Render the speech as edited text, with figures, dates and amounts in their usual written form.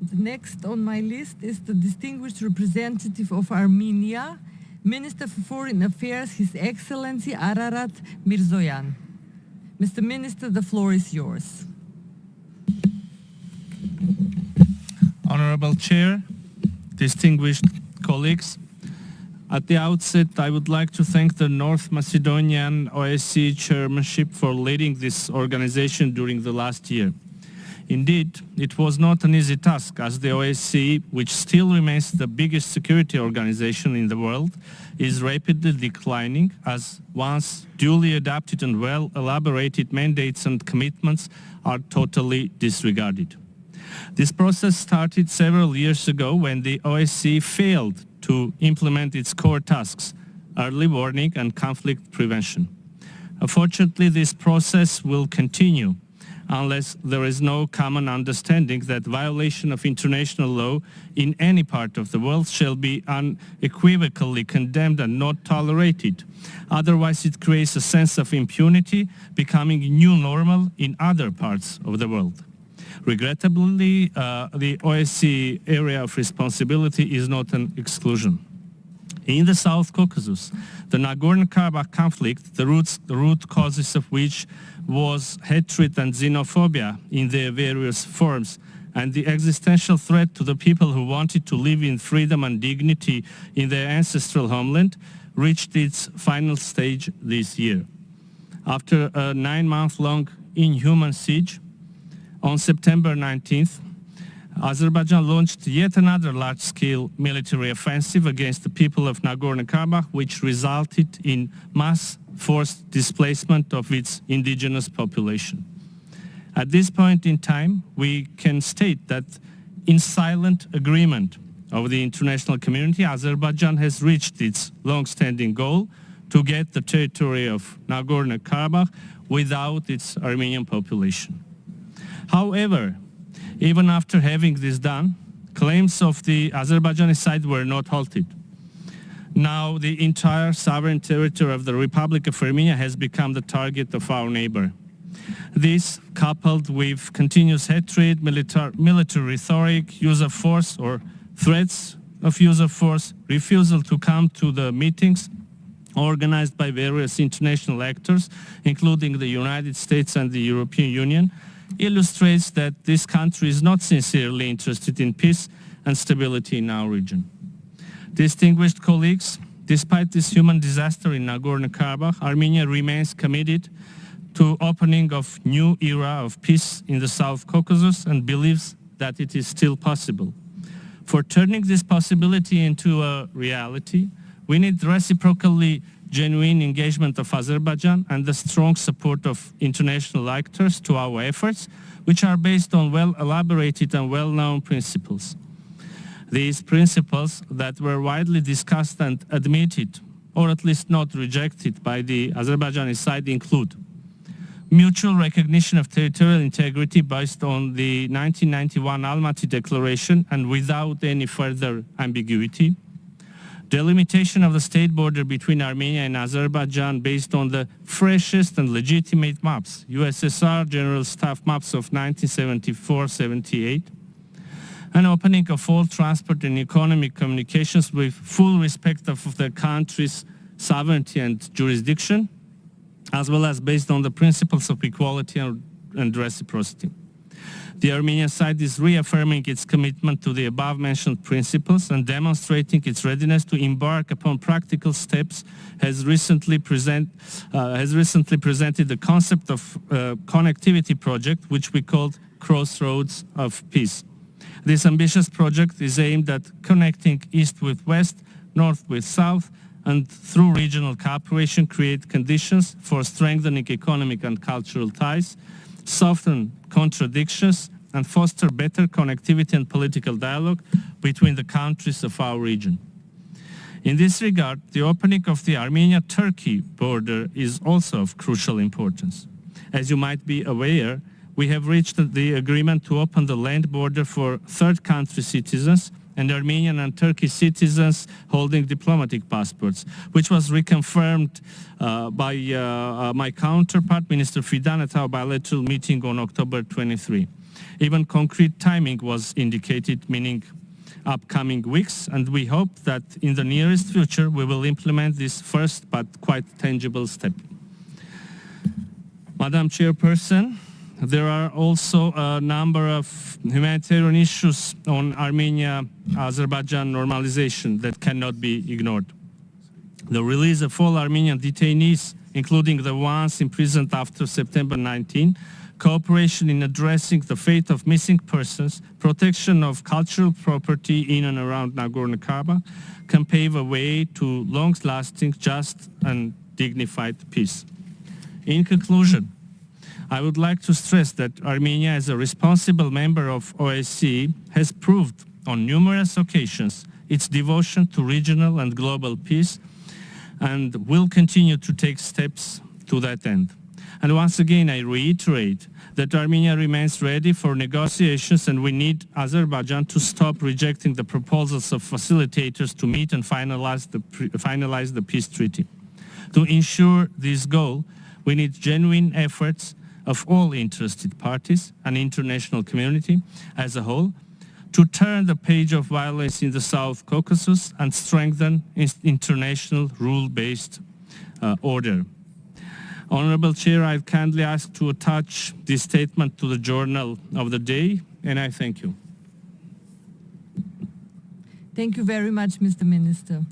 The next on my list is the distinguished representative of Armenia, Minister for Foreign Affairs, His Excellency Ararat Mիրզոյան. Mr. Minister, the floor is yours. Honorable Chair, distinguished colleagues, at the outset I would like to thank the North Macedonian OSCE chairmanship for leading this organization during the last year. Indeed, it was not an easy task, as the OSCE, which still remains the biggest security organization in the world, is rapidly declining as once duly adapted and well-elaborated mandates and commitments are totally disregarded. This process started several years ago when the OSCE failed to implement its core tasks, early warning and conflict prevention. Unfortunately, this process will continue unless there is no common understanding that violation of international law in any part of the world shall be unequivocally condemned and not tolerated. Otherwise, it creates a sense of impunity, becoming new normal in other parts of the world. Regrettably, the OSCE area of responsibility is not an exclusion. In the South Caucasus, the Nagorno-Karabakh conflict, the root causes of which was hatred and xenophobia in their various forms, and the existential threat to the people who wanted to live in freedom and dignity in their ancestral homeland, reached its final stage this year. After a 9-month-long inhuman siege, on September 19th, Azerbaijan launched yet another large-scale military offensive against the people of Nagorno-Karabakh, which resulted in mass forced displacement of its indigenous population. At this point in time, we can state that in silent agreement of the international community, Azerbaijan has reached its long-standing goal to get the territory of Nagorno-Karabakh without its Armenian population. However, even after having this done, claims of the Azerbaijani side were not halted. Now the entire sovereign territory of the Republic of Armenia has become the target of our neighbor. This, coupled with continuous hatred, military rhetoric, use of force or threats of use of force, refusal to come to the meetings organized by various international actors, including the United States and the European Union, illustrates that this country is not sincerely interested in peace and stability in our region. Distinguished colleagues, despite this human disaster in Nagorno-Karabakh, Armenia remains committed to opening of new era of peace in the South Caucasus and believes that it is still possible. For turning this possibility into a reality, we need reciprocally genuine engagement of Azerbaijan and the strong support of international actors to our efforts, which are based on well-elaborated and well-known principles. These principles that were widely discussed and admitted, or at least not rejected by the Azerbaijani side, include mutual recognition of territorial integrity based on the 1991 Almaty Declaration and without any further ambiguity, delimitation of the state border between Armenia and Azerbaijan based on the freshest and legitimate maps, USSR General Staff maps of 1974-78, an opening of all transport and economic communications with full respect of the country's sovereignty and jurisdiction, as well as based on the principles of equality and reciprocity. The Armenian side is reaffirming its commitment to the above-mentioned principles and demonstrating its readiness to embark upon practical steps, has recently presented the concept of connectivity project, which we called Crossroads of Peace. This ambitious project is aimed at connecting East with West, North with South, and through regional cooperation create conditions for strengthening economic and cultural ties, soften contradictions, and foster better connectivity and political dialogue between the countries of our region. In this regard, the opening of the Armenia-Turkey border is also of crucial importance. As you might be aware, we have reached the agreement to open the land border for third country citizens and Armenian and Turkish citizens holding diplomatic passports, which was reconfirmed by my counterpart, Minister Fidan, at our bilateral meeting on October 23. Even concrete timing was indicated, meaning upcoming weeks, and we hope that in the nearest future we will implement this first but quite tangible step. Madam Chairperson, there are also a number of humanitarian issues on Armenia-Azerbaijan normalization that cannot be ignored. The release of all Armenian detainees, including the ones imprisoned after September 19, cooperation in addressing the fate of missing persons, protection of cultural property in and around Nagorno-Karabakh can pave a way to long-lasting, just and dignified peace. In conclusion, I would like to stress that Armenia, as a responsible member of OSCE, has proved on numerous occasions its devotion to regional and global peace and will continue to take steps to that end. And once again, I reiterate that Armenia remains ready for negotiations, and we need Azerbaijan to stop rejecting the proposals of facilitators to meet and finalize the peace treaty. To ensure this goal, we need genuine efforts of all interested parties and international community as a whole to turn the page of violence in the South Caucasus and strengthen international rule-based order. Honorable Chair, I kindly ask to attach this statement to the journal of the day, and I thank you. Thank you very much, Mr. Minister.